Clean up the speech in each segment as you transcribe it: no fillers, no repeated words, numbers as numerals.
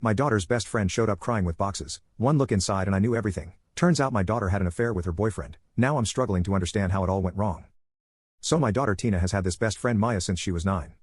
My daughter's best friend showed up crying with boxes. One look inside and I knew everything. Turns out my daughter had an affair with her boyfriend. Now I'm struggling to understand how it all went wrong. So my daughter Tina has had this best friend Maya since she was 9.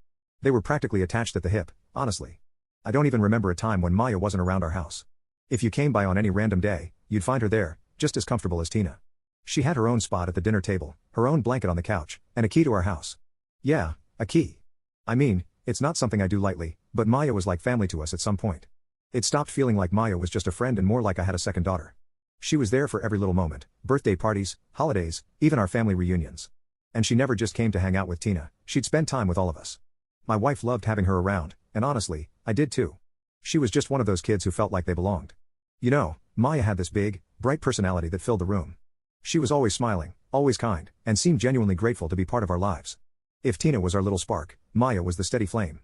They were practically attached at the hip, honestly. I don't even remember a time when Maya wasn't around our house. If you came by on any random day, you'd find her there, just as comfortable as Tina. She had her own spot at the dinner table, her own blanket on the couch, and a key to our house. Yeah, a key. I mean, it's not something I do lightly, but Maya was like family to us at some point. It stopped feeling like Maya was just a friend and more like I had a second daughter. She was there for every little moment, birthday parties, holidays, even our family reunions. And she never just came to hang out with Tina, she'd spend time with all of us. My wife loved having her around, and honestly, I did too. She was just one of those kids who felt like they belonged. You know, Maya had this big, bright personality that filled the room. She was always smiling, always kind, and seemed genuinely grateful to be part of our lives. If Tina was our little spark, Maya was the steady flame.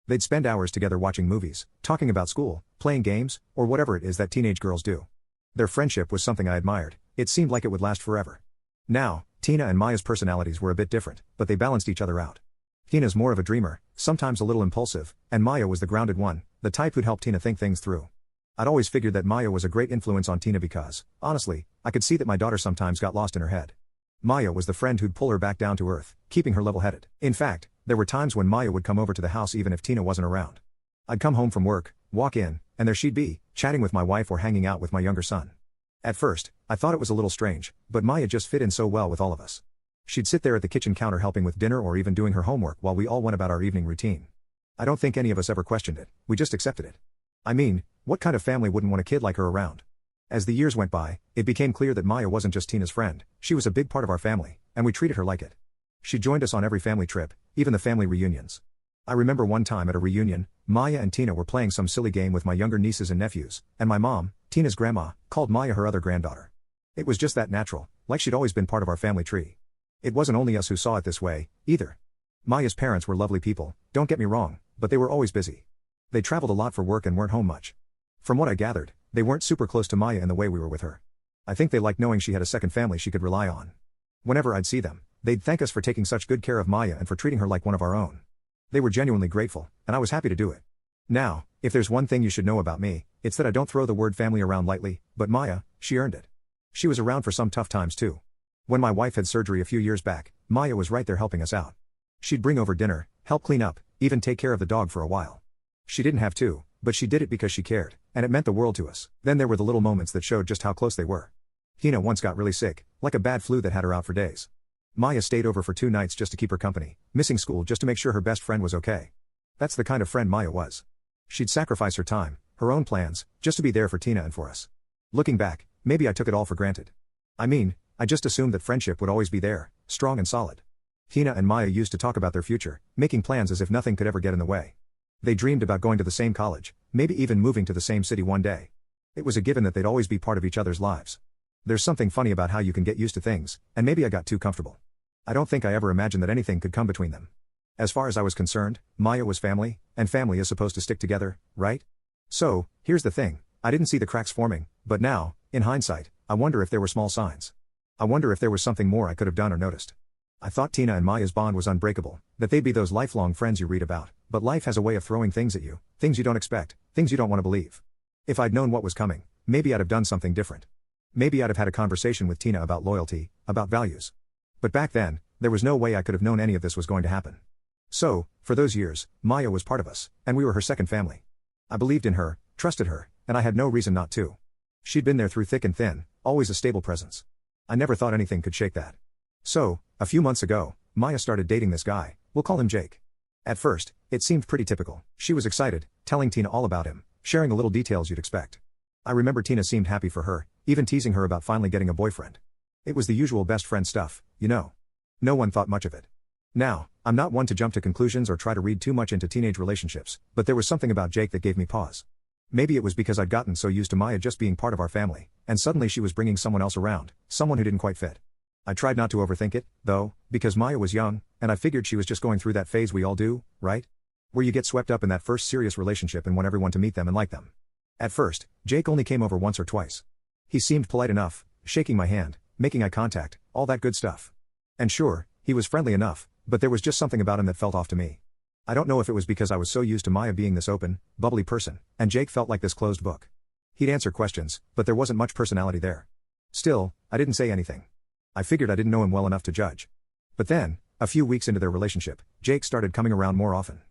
They'd spend hours together watching movies, talking about school, playing games, or whatever it is that teenage girls do. Their friendship was something I admired. It seemed like it would last forever. Now, Tina and Maya's personalities were a bit different, but they balanced each other out. Tina's more of a dreamer, sometimes a little impulsive, and Maya was the grounded one, the type who'd help Tina think things through. I'd always figured that Maya was a great influence on Tina because, honestly, I could see that my daughter sometimes got lost in her head. Maya was the friend who'd pull her back down to earth, keeping her level-headed. In fact, there were times when Maya would come over to the house even if Tina wasn't around. I'd come home from work, walk in, and there she'd be, chatting with my wife or hanging out with my younger son. At first, I thought it was a little strange, but Maya just fit in so well with all of us. She'd sit there at the kitchen counter helping with dinner or even doing her homework while we all went about our evening routine. I don't think any of us ever questioned it, we just accepted it. I mean, what kind of family wouldn't want a kid like her around? As the years went by, it became clear that Maya wasn't just Tina's friend, she was a big part of our family, and we treated her like it. She joined us on every family trip, even the family reunions. I remember one time at a reunion, Maya and Tina were playing some silly game with my younger nieces and nephews, and my mom, Tina's grandma, called Maya her other granddaughter. It was just that natural, like she'd always been part of our family tree. It wasn't only us who saw it this way, either. Maya's parents were lovely people, don't get me wrong, but they were always busy. They traveled a lot for work and weren't home much. From what I gathered, they weren't super close to Maya in the way we were with her. I think they liked knowing she had a second family she could rely on. Whenever I'd see them, they'd thank us for taking such good care of Maya and for treating her like one of our own. They were genuinely grateful, and I was happy to do it. Now, if there's one thing you should know about me, it's that I don't throw the word family around lightly, but Maya, she earned it. She was around for some tough times too. When my wife had surgery a few years back, Maya was right there helping us out. She'd bring over dinner, help clean up, even take care of the dog for a while. She didn't have to, but she did it because she cared, and it meant the world to us. Then there were the little moments that showed just how close they were. Tina once got really sick, like a bad flu that had her out for days. Maya stayed over for 2 nights just to keep her company, missing school just to make sure her best friend was okay. That's the kind of friend Maya was. She'd sacrifice her time, her own plans, just to be there for Tina and for us. Looking back, maybe I took it all for granted. I mean, I just assumed that friendship would always be there, strong and solid. Tina and Maya used to talk about their future, making plans as if nothing could ever get in the way. They dreamed about going to the same college, maybe even moving to the same city one day. It was a given that they'd always be part of each other's lives. There's something funny about how you can get used to things, and maybe I got too comfortable. I don't think I ever imagined that anything could come between them. As far as I was concerned, Maya was family, and family is supposed to stick together, right? So, here's the thing, I didn't see the cracks forming, but now, in hindsight, I wonder if there were small signs. I wonder if there was something more I could have done or noticed. I thought Tina and Maya's bond was unbreakable, that they'd be those lifelong friends you read about, but life has a way of throwing things at you, things you don't expect, things you don't want to believe. If I'd known what was coming, maybe I'd have done something different. Maybe I'd have had a conversation with Tina about loyalty, about values. But back then, there was no way I could have known any of this was going to happen. So, for those years, Maya was part of us, and we were her second family. I believed in her, trusted her, and I had no reason not to. She'd been there through thick and thin, always a stable presence. I never thought anything could shake that. So, a few months ago, Maya started dating this guy, we'll call him Jake. At first, it seemed pretty typical. She was excited, telling Tina all about him, sharing the little details you'd expect. I remember Tina seemed happy for her, even teasing her about finally getting a boyfriend. It was the usual best friend stuff, you know. No one thought much of it. Now, I'm not one to jump to conclusions or try to read too much into teenage relationships, but there was something about Jake that gave me pause. Maybe it was because I'd gotten so used to Maya just being part of our family, and suddenly she was bringing someone else around, someone who didn't quite fit. I tried not to overthink it, though, because Maya was young, and I figured she was just going through that phase we all do, right? Where you get swept up in that first serious relationship and want everyone to meet them and like them. At first, Jake only came over once or twice. He seemed polite enough, shaking my hand, making eye contact, all that good stuff. And sure, he was friendly enough, but there was just something about him that felt off to me. I don't know if it was because I was so used to Maya being this open, bubbly person, and Jake felt like this closed book. He'd answer questions, but there wasn't much personality there. Still, I didn't say anything. I figured I didn't know him well enough to judge. But then, a few weeks into their relationship, Jake started coming around more often.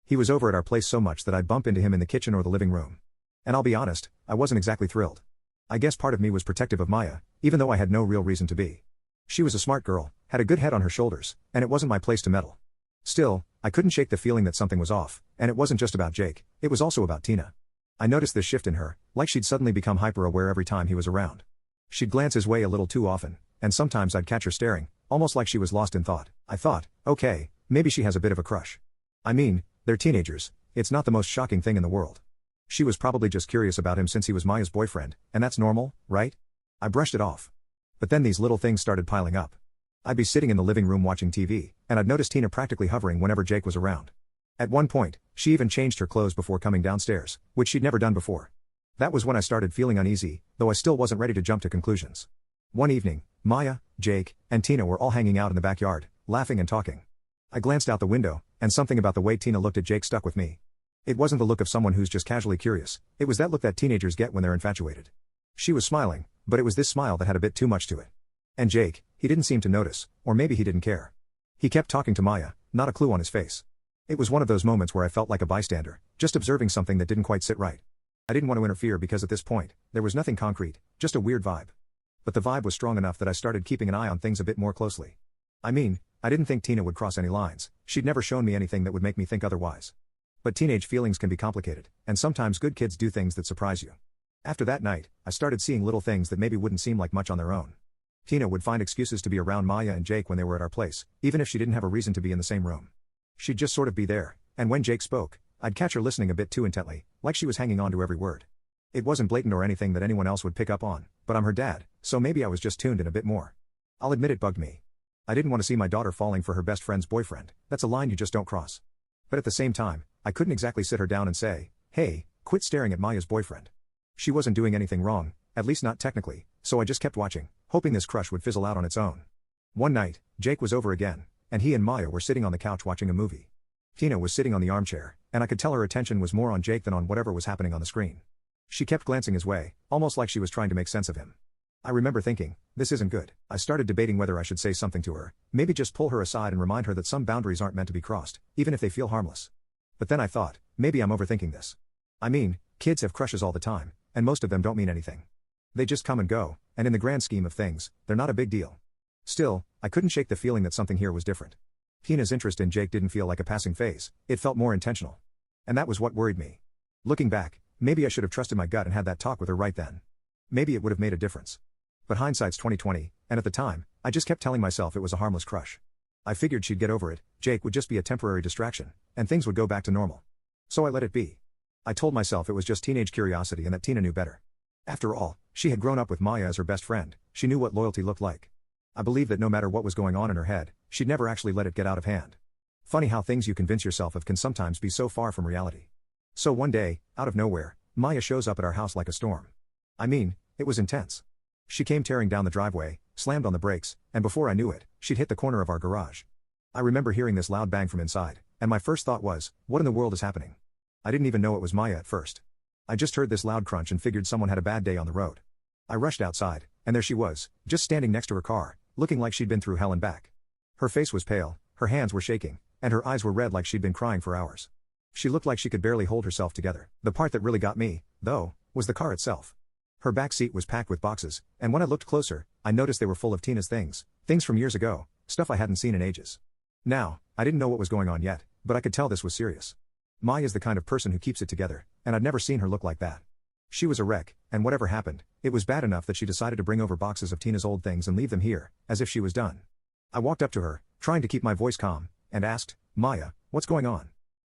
He was over at our place so much that I'd bump into him in the kitchen or the living room. And I'll be honest, I wasn't exactly thrilled. I guess part of me was protective of Maya, even though I had no real reason to be. She was a smart girl, had a good head on her shoulders, and it wasn't my place to meddle. Still, I couldn't shake the feeling that something was off, and it wasn't just about Jake, it was also about Tina. I noticed this shift in her, like she'd suddenly become hyper-aware every time he was around. She'd glance his way a little too often, and sometimes I'd catch her staring, almost like she was lost in thought. I thought, okay, maybe she has a bit of a crush. I mean, they're teenagers, it's not the most shocking thing in the world. She was probably just curious about him since he was Maya's boyfriend, and that's normal, right? I brushed it off. But then these little things started piling up. I'd be sitting in the living room watching TV, and I'd notice Tina practically hovering whenever Jake was around. At one point, she even changed her clothes before coming downstairs, which she'd never done before. That was when I started feeling uneasy, though I still wasn't ready to jump to conclusions. One evening, Maya, Jake, and Tina were all hanging out in the backyard, laughing and talking. I glanced out the window, and something about the way Tina looked at Jake stuck with me. It wasn't the look of someone who's just casually curious, it was that look that teenagers get when they're infatuated. She was smiling, but it was this smile that had a bit too much to it. And Jake, he didn't seem to notice, or maybe he didn't care. He kept talking to Maya, not a clue on his face. It was one of those moments where I felt like a bystander, just observing something that didn't quite sit right. I didn't want to interfere because at this point, there was nothing concrete, just a weird vibe. But the vibe was strong enough that I started keeping an eye on things a bit more closely. I mean, I didn't think Tina would cross any lines, she'd never shown me anything that would make me think otherwise. But teenage feelings can be complicated, and sometimes good kids do things that surprise you. After that night, I started seeing little things that maybe wouldn't seem like much on their own. Tina would find excuses to be around Maya and Jake when they were at our place, even if she didn't have a reason to be in the same room. She'd just sort of be there, and when Jake spoke, I'd catch her listening a bit too intently, like she was hanging on to every word. It wasn't blatant or anything that anyone else would pick up on, but I'm her dad, so maybe I was just tuned in a bit more. I'll admit it bugged me. I didn't want to see my daughter falling for her best friend's boyfriend, that's a line you just don't cross. But at the same time, I couldn't exactly sit her down and say, hey, quit staring at Maya's boyfriend. She wasn't doing anything wrong, at least not technically, so I just kept watching, hoping this crush would fizzle out on its own. One night, Jake was over again, and he and Maya were sitting on the couch watching a movie. Tina was sitting on the armchair, and I could tell her attention was more on Jake than on whatever was happening on the screen. She kept glancing his way, almost like she was trying to make sense of him. I remember thinking, this isn't good. I started debating whether I should say something to her, maybe just pull her aside and remind her that some boundaries aren't meant to be crossed, even if they feel harmless. But then I thought, maybe I'm overthinking this. I mean, kids have crushes all the time, and most of them don't mean anything. They just come and go, and in the grand scheme of things, they're not a big deal. Still, I couldn't shake the feeling that something here was different. Tina's interest in Jake didn't feel like a passing phase, it felt more intentional. And that was what worried me. Looking back, maybe I should have trusted my gut and had that talk with her right then. Maybe it would have made a difference. But hindsight's 20/20, and at the time, I just kept telling myself it was a harmless crush. I figured she'd get over it, Jake would just be a temporary distraction, and things would go back to normal. So I let it be. I told myself it was just teenage curiosity and that Tina knew better. After all, she had grown up with Maya as her best friend, she knew what loyalty looked like. I believed that no matter what was going on in her head, she'd never actually let it get out of hand. Funny how things you convince yourself of can sometimes be so far from reality. So one day, out of nowhere, Maya shows up at our house like a storm. I mean, it was intense. She came tearing down the driveway, slammed on the brakes, and before I knew it, she'd hit the corner of our garage. I remember hearing this loud bang from inside, and my first thought was, what in the world is happening? I didn't even know it was Maya at first. I just heard this loud crunch and figured someone had a bad day on the road. I rushed outside, and there she was, just standing next to her car, looking like she'd been through hell and back. Her face was pale, her hands were shaking, and her eyes were red like she'd been crying for hours. She looked like she could barely hold herself together. The part that really got me, though, was the car itself. Her back seat was packed with boxes, and when I looked closer, I noticed they were full of Tina's things from years ago, stuff I hadn't seen in ages. Now, I didn't know what was going on yet, but I could tell this was serious. Maya's the kind of person who keeps it together, and I'd never seen her look like that. She was a wreck, and whatever happened, it was bad enough that she decided to bring over boxes of Tina's old things and leave them here, as if she was done. I walked up to her, trying to keep my voice calm, and asked, Maya, what's going on?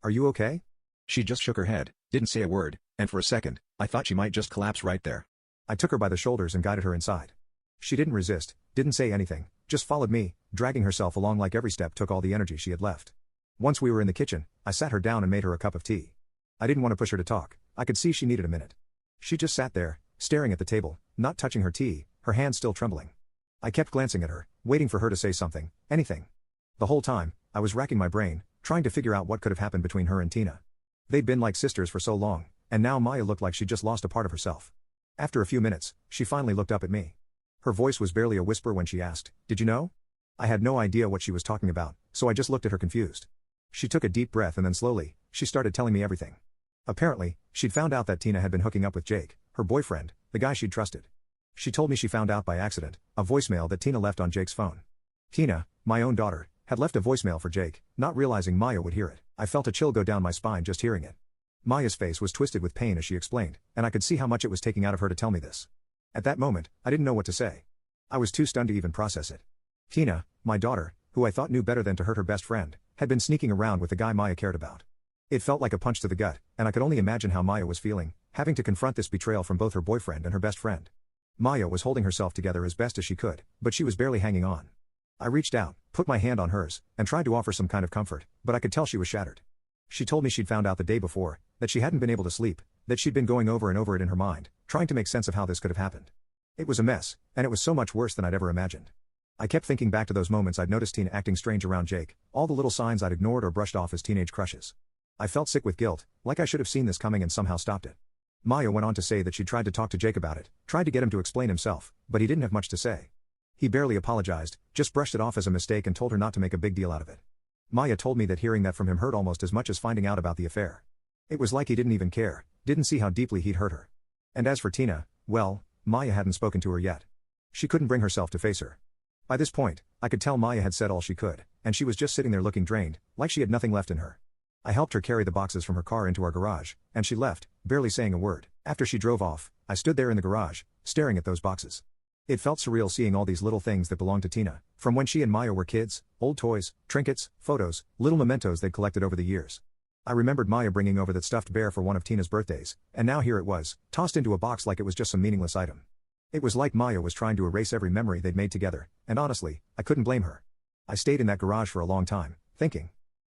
Are you okay? She just shook her head, didn't say a word, and for a second, I thought she might just collapse right there. I took her by the shoulders and guided her inside. She didn't resist, didn't say anything, just followed me, dragging herself along like every step took all the energy she had left. Once we were in the kitchen, I sat her down and made her a cup of tea. I didn't want to push her to talk, I could see she needed a minute. She just sat there, staring at the table, not touching her tea, her hands still trembling. I kept glancing at her, waiting for her to say something, anything. The whole time, I was racking my brain, trying to figure out what could have happened between her and Tina. They'd been like sisters for so long, and now Maya looked like she just lost a part of herself. After a few minutes, she finally looked up at me. Her voice was barely a whisper when she asked, "Did you know?" I had no idea what she was talking about, so I just looked at her confused. She took a deep breath and then slowly, she started telling me everything. Apparently, she'd found out that Tina had been hooking up with Jake, her boyfriend, the guy she'd trusted. She told me she found out by accident, a voicemail that Tina left on Jake's phone. Tina, my own daughter, had left a voicemail for Jake, not realizing Maya would hear it. I felt a chill go down my spine just hearing it. Maya's face was twisted with pain as she explained, and I could see how much it was taking out of her to tell me this. At that moment, I didn't know what to say. I was too stunned to even process it. Tina, my daughter, who I thought knew better than to hurt her best friend, had been sneaking around with the guy Maya cared about. It felt like a punch to the gut, and I could only imagine how Maya was feeling, having to confront this betrayal from both her boyfriend and her best friend. Maya was holding herself together as best as she could, but she was barely hanging on. I reached out, put my hand on hers, and tried to offer some kind of comfort, but I could tell she was shattered. She told me she'd found out the day before, that she hadn't been able to sleep, that she'd been going over and over it in her mind, trying to make sense of how this could have happened. It was a mess, and it was so much worse than I'd ever imagined. I kept thinking back to those moments I'd noticed Tina acting strange around Jake, all the little signs I'd ignored or brushed off as teenage crushes. I felt sick with guilt, like I should have seen this coming and somehow stopped it. Maya went on to say that she'd tried to talk to Jake about it, tried to get him to explain himself, but he didn't have much to say. He barely apologized, just brushed it off as a mistake and told her not to make a big deal out of it. Maya told me that hearing that from him hurt almost as much as finding out about the affair. It was like he didn't even care, didn't see how deeply he'd hurt her. And as for Tina, well, Maya hadn't spoken to her yet. She couldn't bring herself to face her. By this point, I could tell Maya had said all she could, and she was just sitting there looking drained, like she had nothing left in her. I helped her carry the boxes from her car into our garage, and she left, barely saying a word. After she drove off, I stood there in the garage, staring at those boxes. It felt surreal seeing all these little things that belonged to Tina, from when she and Maya were kids, old toys, trinkets, photos, little mementos they'd collected over the years. I remembered Maya bringing over that stuffed bear for one of Tina's birthdays, and now here it was, tossed into a box like it was just some meaningless item. It was like Maya was trying to erase every memory they'd made together, and honestly, I couldn't blame her. I stayed in that garage for a long time, thinking.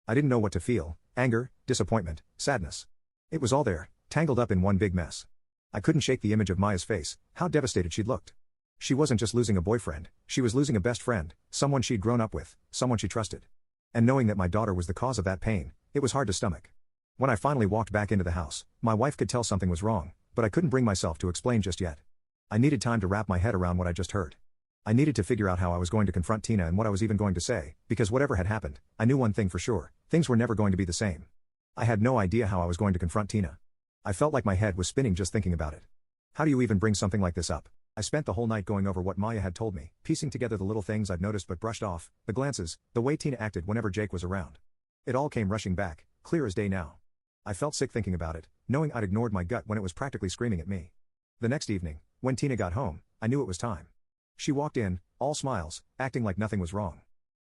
I didn't know what to feel, anger, disappointment, sadness. It was all there, tangled up in one big mess. I couldn't shake the image of Maya's face, how devastated she'd looked. She wasn't just losing a boyfriend, she was losing a best friend, someone she'd grown up with, someone she trusted. And knowing that my daughter was the cause of that pain, it was hard to stomach. When I finally walked back into the house, my wife could tell something was wrong, but I couldn't bring myself to explain just yet. I needed time to wrap my head around what I just heard. I needed to figure out how I was going to confront Tina and what I was even going to say, because whatever had happened, I knew one thing for sure, things were never going to be the same. I had no idea how I was going to confront Tina. I felt like my head was spinning just thinking about it. How do you even bring something like this up? I spent the whole night going over what Maya had told me, piecing together the little things I'd noticed but brushed off, the glances, the way Tina acted whenever Jake was around. It all came rushing back, clear as day now. I felt sick thinking about it, knowing I'd ignored my gut when it was practically screaming at me. The next evening, when Tina got home, I knew it was time. She walked in, all smiles, acting like nothing was wrong.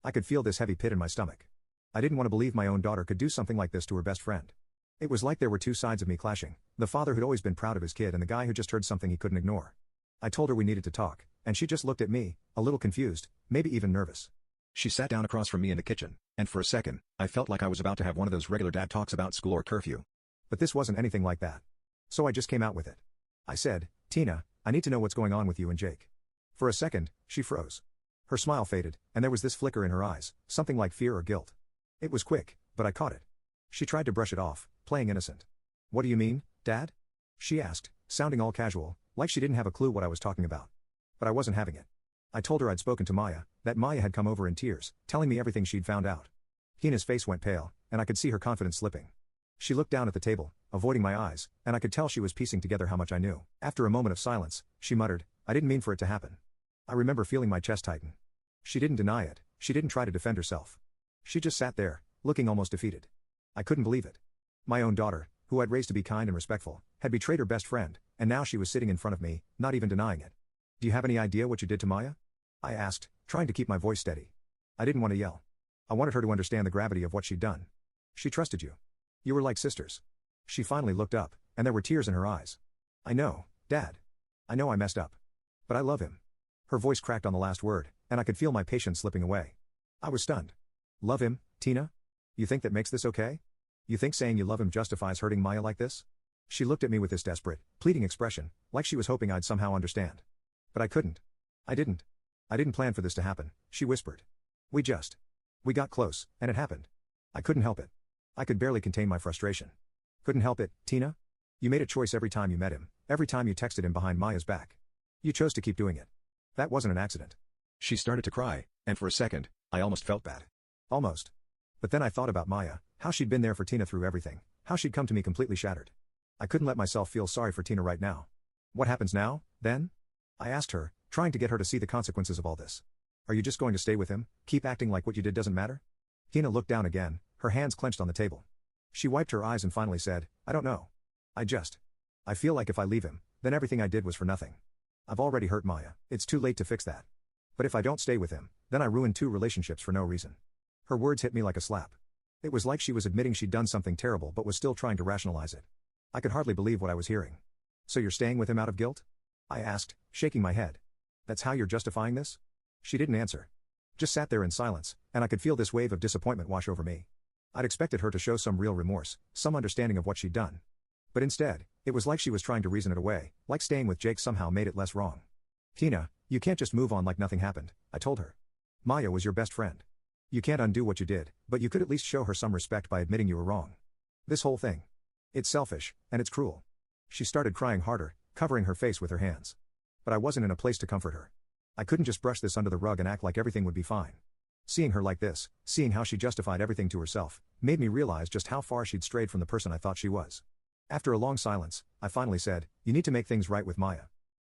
I could feel this heavy pit in my stomach. I didn't want to believe my own daughter could do something like this to her best friend. It was like there were two sides of me clashing, the father who'd always been proud of his kid and the guy who just heard something he couldn't ignore. I told her we needed to talk, and she just looked at me, a little confused, maybe even nervous. She sat down across from me in the kitchen, and for a second, I felt like I was about to have one of those regular dad talks about school or curfew. But this wasn't anything like that. So I just came out with it. I said, "Tina, I need to know what's going on with you and Jake." For a second, she froze. Her smile faded, and there was this flicker in her eyes, something like fear or guilt. It was quick, but I caught it. She tried to brush it off, playing innocent. "What do you mean, Dad?" she asked, sounding all casual, like she didn't have a clue what I was talking about. But I wasn't having it. I told her I'd spoken to Maya, that Maya had come over in tears, telling me everything she'd found out. Tina's face went pale, and I could see her confidence slipping. She looked down at the table, avoiding my eyes, and I could tell she was piecing together how much I knew. After a moment of silence, she muttered, "I didn't mean for it to happen." I remember feeling my chest tighten. She didn't deny it, she didn't try to defend herself. She just sat there, looking almost defeated. I couldn't believe it. My own daughter, who I'd raised to be kind and respectful, had betrayed her best friend, and now she was sitting in front of me, not even denying it. "Do you have any idea what you did to Maya?" I asked, trying to keep my voice steady. I didn't want to yell. I wanted her to understand the gravity of what she'd done. "She trusted you. You were like sisters." She finally looked up, and there were tears in her eyes. "I know, Dad. I know I messed up. But I love him." Her voice cracked on the last word, and I could feel my patience slipping away. I was stunned. "Love him, Tina? You think that makes this okay? You think saying you love him justifies hurting Maya like this?" She looked at me with this desperate, pleading expression, like she was hoping I'd somehow understand. But I couldn't. I didn't plan for this to happen, she whispered. We got close, and it happened. I couldn't help it. I could barely contain my frustration. Couldn't help it, Tina? You made a choice every time you met him, every time you texted him behind Maya's back. You chose to keep doing it. That wasn't an accident. She started to cry, and for a second, I almost felt bad. Almost. But then I thought about Maya, how she'd been there for Tina through everything, how she'd come to me completely shattered. I couldn't let myself feel sorry for Tina right now. What happens now, then? I asked her, trying to get her to see the consequences of all this. Are you just going to stay with him, keep acting like what you did doesn't matter? Tina looked down again, her hands clenched on the table. She wiped her eyes and finally said, I don't know. I feel like if I leave him, then everything I did was for nothing. I've already hurt Maya, it's too late to fix that. But if I don't stay with him, then I ruined 2 relationships for no reason. Her words hit me like a slap. It was like she was admitting she'd done something terrible but was still trying to rationalize it. I could hardly believe what I was hearing. So you're staying with him out of guilt? I asked, shaking my head. That's how you're justifying this? She didn't answer. Just sat there in silence, and I could feel this wave of disappointment wash over me. I'd expected her to show some real remorse, some understanding of what she'd done. But instead, it was like she was trying to reason it away, like staying with Jake somehow made it less wrong. Tina, you can't just move on like nothing happened, I told her. Maya was your best friend. You can't undo what you did, but you could at least show her some respect by admitting you were wrong. This whole thing. It's selfish, and it's cruel. She started crying harder, covering her face with her hands. But I wasn't in a place to comfort her. I couldn't just brush this under the rug and act like everything would be fine. Seeing her like this, seeing how she justified everything to herself, made me realize just how far she'd strayed from the person I thought she was. After a long silence, I finally said, you need to make things right with Maya.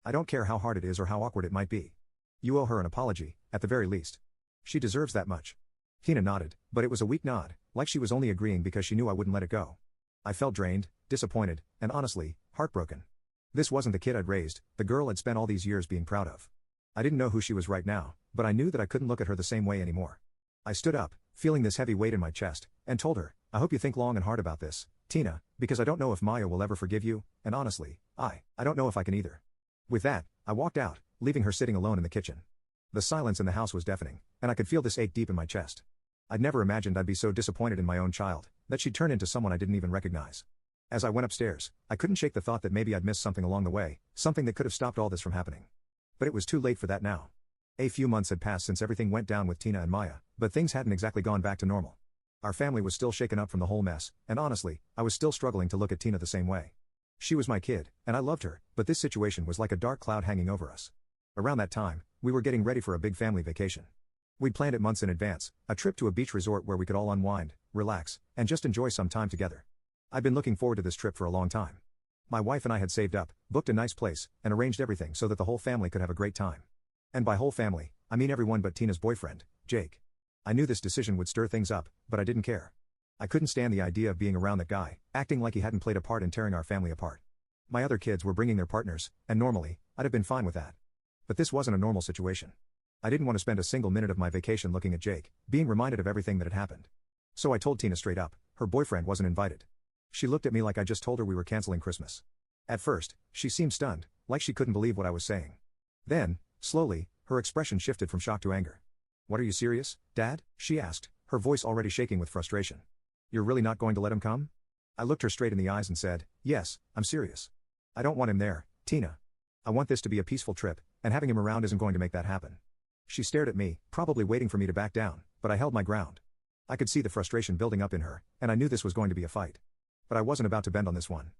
I don't care how hard it is or how awkward it might be. You owe her an apology, at the very least. She deserves that much. Tina nodded, but it was a weak nod, like she was only agreeing because she knew I wouldn't let it go. I felt drained, disappointed, and honestly, heartbroken. This wasn't the kid I'd raised, the girl I'd spent all these years being proud of. I didn't know who she was right now, but I knew that I couldn't look at her the same way anymore. I stood up, feeling this heavy weight in my chest, and told her, I hope you think long and hard about this, Tina, because I don't know if Maya will ever forgive you, and honestly, I don't know if I can either. With that, I walked out, leaving her sitting alone in the kitchen. The silence in the house was deafening, and I could feel this ache deep in my chest. I'd never imagined I'd be so disappointed in my own child, that she'd turn into someone I didn't even recognize. As I went upstairs, I couldn't shake the thought that maybe I'd missed something along the way, something that could have stopped all this from happening. But it was too late for that now. A few months had passed since everything went down with Tina and Maya, but things hadn't exactly gone back to normal. Our family was still shaken up from the whole mess, and honestly, I was still struggling to look at Tina the same way. She was my kid, and I loved her, but this situation was like a dark cloud hanging over us. Around that time, we were getting ready for a big family vacation. We'd planned it months in advance, a trip to a beach resort where we could all unwind, relax, and just enjoy some time together. I'd been looking forward to this trip for a long time. My wife and I had saved up, booked a nice place, and arranged everything so that the whole family could have a great time. And by whole family, I mean everyone but Tina's boyfriend, Jake. I knew this decision would stir things up, but I didn't care. I couldn't stand the idea of being around that guy, acting like he hadn't played a part in tearing our family apart. My other kids were bringing their partners, and normally, I'd have been fine with that. But this wasn't a normal situation. I didn't want to spend a single minute of my vacation looking at Jake, being reminded of everything that had happened. So I told Tina straight up, her boyfriend wasn't invited. She looked at me like I just told her we were canceling Christmas. At first, she seemed stunned, like she couldn't believe what I was saying. Then, slowly, her expression shifted from shock to anger. What, are you serious, Dad? She asked, her voice already shaking with frustration. You're really not going to let him come? I looked her straight in the eyes and said, yes, I'm serious. I don't want him there, Tina. I want this to be a peaceful trip, and having him around isn't going to make that happen. She stared at me, probably waiting for me to back down, but I held my ground. I could see the frustration building up in her, and I knew this was going to be a fight. But I wasn't about to bend on this one.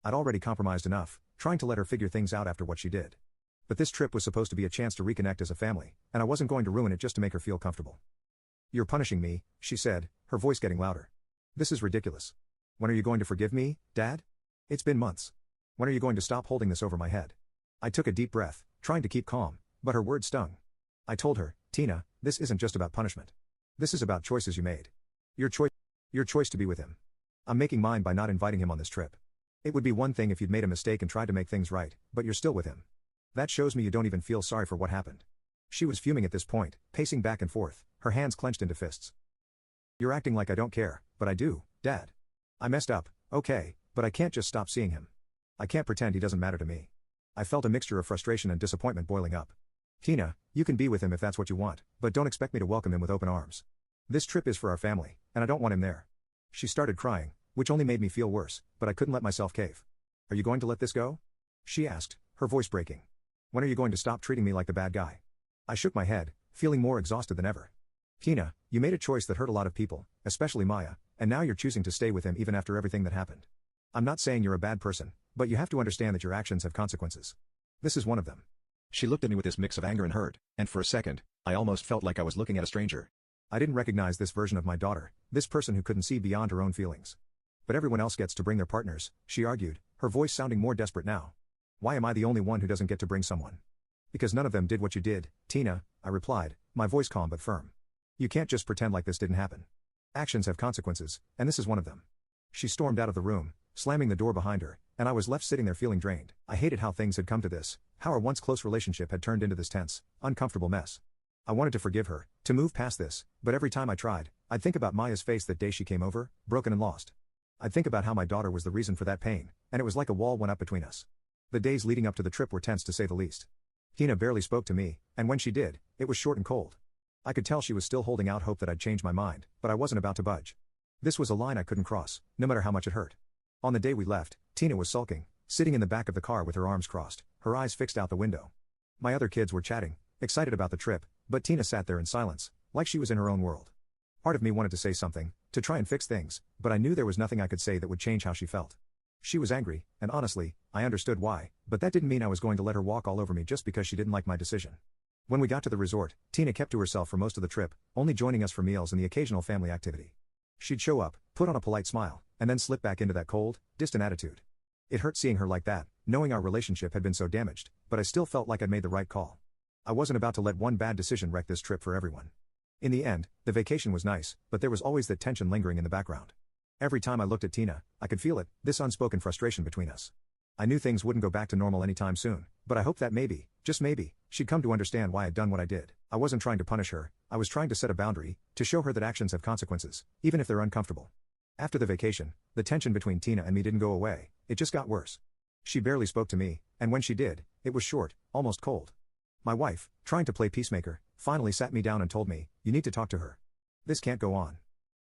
I'd already compromised enough, trying to let her figure things out after what she did. But this trip was supposed to be a chance to reconnect as a family, and I wasn't going to ruin it just to make her feel comfortable. You're punishing me, she said, her voice getting louder. This is ridiculous. When are you going to forgive me, Dad? It's been months. When are you going to stop holding this over my head? I took a deep breath, trying to keep calm, but her words stung. I told her, Tina, this isn't just about punishment. This is about choices you made. Your choice to be with him. I'm making mine by not inviting him on this trip. It would be one thing if you'd made a mistake and tried to make things right, but you're still with him. That shows me you don't even feel sorry for what happened. She was fuming at this point, pacing back and forth, her hands clenched into fists. You're acting like I don't care, but I do, Dad. I messed up, okay, but I can't just stop seeing him. I can't pretend he doesn't matter to me. I felt a mixture of frustration and disappointment boiling up. Tina, you can be with him if that's what you want, but don't expect me to welcome him with open arms. This trip is for our family, and I don't want him there. She started crying, which only made me feel worse, but I couldn't let myself cave. Are you going to let this go? She asked, her voice breaking. When are you going to stop treating me like the bad guy? I shook my head, feeling more exhausted than ever. Tina, you made a choice that hurt a lot of people, especially Maya, and now you're choosing to stay with him even after everything that happened. I'm not saying you're a bad person, but you have to understand that your actions have consequences. This is one of them. She looked at me with this mix of anger and hurt, and for a second, I almost felt like I was looking at a stranger. I didn't recognize this version of my daughter, this person who couldn't see beyond her own feelings. But everyone else gets to bring their partners, she argued, her voice sounding more desperate now. Why am I the only one who doesn't get to bring someone? Because none of them did what you did, Tina, I replied, my voice calm but firm. You can't just pretend like this didn't happen. Actions have consequences, and this is one of them. She stormed out of the room, slamming the door behind her, and I was left sitting there feeling drained. I hated how things had come to this, how our once close relationship had turned into this tense, uncomfortable mess. I wanted to forgive her, to move past this, but every time I tried, I'd think about Maya's face that day she came over, broken and lost. I'd think about how my daughter was the reason for that pain, and it was like a wall went up between us. The days leading up to the trip were tense to say the least. Tina barely spoke to me, and when she did, it was short and cold. I could tell she was still holding out hope that I'd change my mind, but I wasn't about to budge. This was a line I couldn't cross, no matter how much it hurt. On the day we left, Tina was sulking, sitting in the back of the car with her arms crossed, her eyes fixed out the window. My other kids were chatting, excited about the trip, but Tina sat there in silence, like she was in her own world. Part of me wanted to say something, to try and fix things, but I knew there was nothing I could say that would change how she felt. She was angry, and honestly, I understood why, but that didn't mean I was going to let her walk all over me just because she didn't like my decision. When we got to the resort, Tina kept to herself for most of the trip, only joining us for meals and the occasional family activity. She'd show up, put on a polite smile, and then slip back into that cold, distant attitude. It hurt seeing her like that, knowing our relationship had been so damaged, but I still felt like I'd made the right call. I wasn't about to let one bad decision wreck this trip for everyone. In the end, the vacation was nice, but there was always that tension lingering in the background. Every time I looked at Tina, I could feel it, this unspoken frustration between us. I knew things wouldn't go back to normal anytime soon, but I hoped that maybe, just maybe, she'd come to understand why I'd done what I did. I wasn't trying to punish her, I was trying to set a boundary, to show her that actions have consequences, even if they're uncomfortable. After the vacation, the tension between Tina and me didn't go away, it just got worse. She barely spoke to me, and when she did, it was short, almost cold. My wife, trying to play peacemaker, finally sat me down and told me, "You need to talk to her. This can't go on."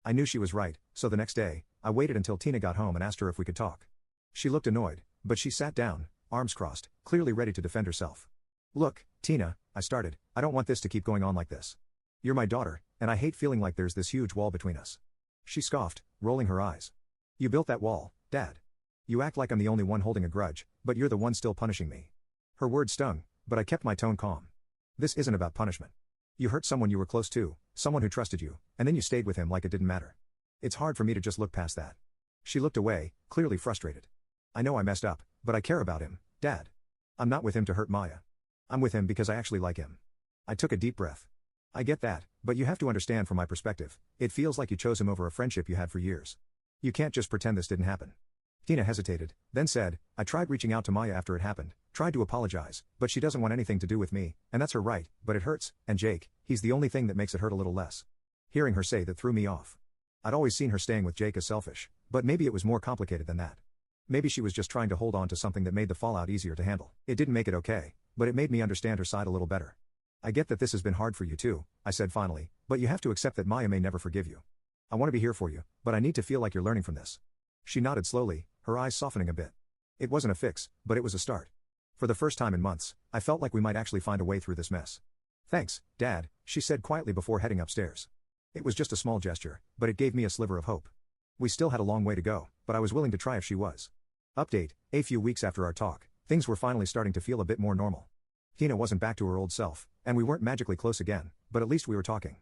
I knew she was right, so the next day, I waited until Tina got home and asked her if we could talk. She looked annoyed, but she sat down, arms crossed, clearly ready to defend herself. "Look, Tina," I started, "I don't want this to keep going on like this. You're my daughter, and I hate feeling like there's this huge wall between us." She scoffed, rolling her eyes. "You built that wall, Dad. You act like I'm the only one holding a grudge, but you're the one still punishing me." Her words stung, but I kept my tone calm. "This isn't about punishment. You hurt someone you were close to, someone who trusted you, and then you stayed with him like it didn't matter. It's hard for me to just look past that." She looked away, clearly frustrated. "I know I messed up, but I care about him, Dad. I'm not with him to hurt Maya. I'm with him because I actually like him." I took a deep breath. "I get that, but you have to understand from my perspective, it feels like you chose him over a friendship you had for years. You can't just pretend this didn't happen." Tina hesitated, then said, "I tried reaching out to Maya after it happened, tried to apologize, but she doesn't want anything to do with me, and that's her right, but it hurts, and Jake, he's the only thing that makes it hurt a little less." Hearing her say that threw me off. I'd always seen her staying with Jake as selfish, but maybe it was more complicated than that. Maybe she was just trying to hold on to something that made the fallout easier to handle. It didn't make it okay, but it made me understand her side a little better. "I get that this has been hard for you too," I said finally, "but you have to accept that Maya may never forgive you. I want to be here for you, but I need to feel like you're learning from this." She nodded slowly, her eyes softening a bit. It wasn't a fix, but it was a start. For the first time in months, I felt like we might actually find a way through this mess. "Thanks, Dad," she said quietly before heading upstairs. It was just a small gesture, but it gave me a sliver of hope. We still had a long way to go, but I was willing to try if she was. Update: a few weeks after our talk, things were finally starting to feel a bit more normal. Tina wasn't back to her old self, and we weren't magically close again, but at least we were talking.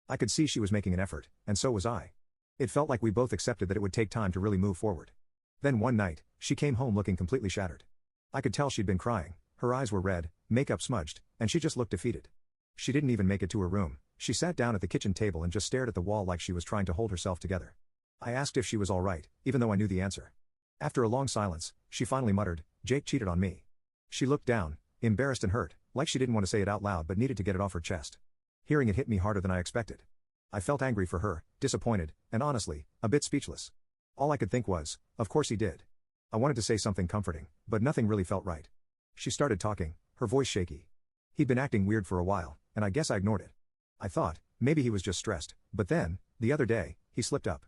I could see she was making an effort, and so was I. It felt like we both accepted that it would take time to really move forward. Then one night, she came home looking completely shattered. I could tell she'd been crying, her eyes were red, makeup smudged, and she just looked defeated. She didn't even make it to her room, she sat down at the kitchen table and just stared at the wall like she was trying to hold herself together. I asked if she was all right, even though I knew the answer. After a long silence, she finally muttered, "Jake cheated on me." She looked down, embarrassed and hurt, like she didn't want to say it out loud but needed to get it off her chest. Hearing it hit me harder than I expected. I felt angry for her, disappointed, and honestly, a bit speechless. All I could think was, of course he did. I wanted to say something comforting, but nothing really felt right. She started talking, her voice shaky. He'd been acting weird for a while, and I guess I ignored it. I thought, maybe he was just stressed, but then, the other day, he slipped up.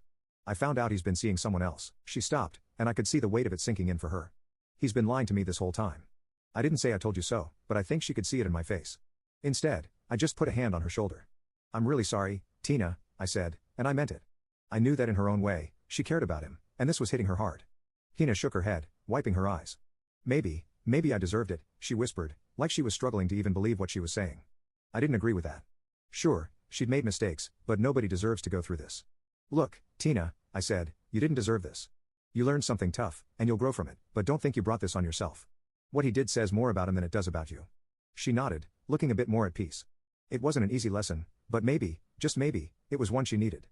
"I found out he's been seeing someone else." She stopped, and I could see the weight of it sinking in for her. "He's been lying to me this whole time." I didn't say "I told you so," but I think she could see it in my face. Instead, I just put a hand on her shoulder. "I'm really sorry, Tina, I said, and I meant it. I knew that in her own way, she cared about him, and this was hitting her hard. Tina shook her head, wiping her eyes. Maybe I deserved it, she whispered, like she was struggling to even believe what she was saying. I didn't agree with that. Sure, she'd made mistakes, but nobody deserves to go through this. Look, Tina, I said, you didn't deserve this. You learned something tough, and you'll grow from it, but don't think you brought this on yourself. What he did says more about him than it does about you. She nodded, looking a bit more at peace. It wasn't an easy lesson, but maybe, just maybe, it was one she needed.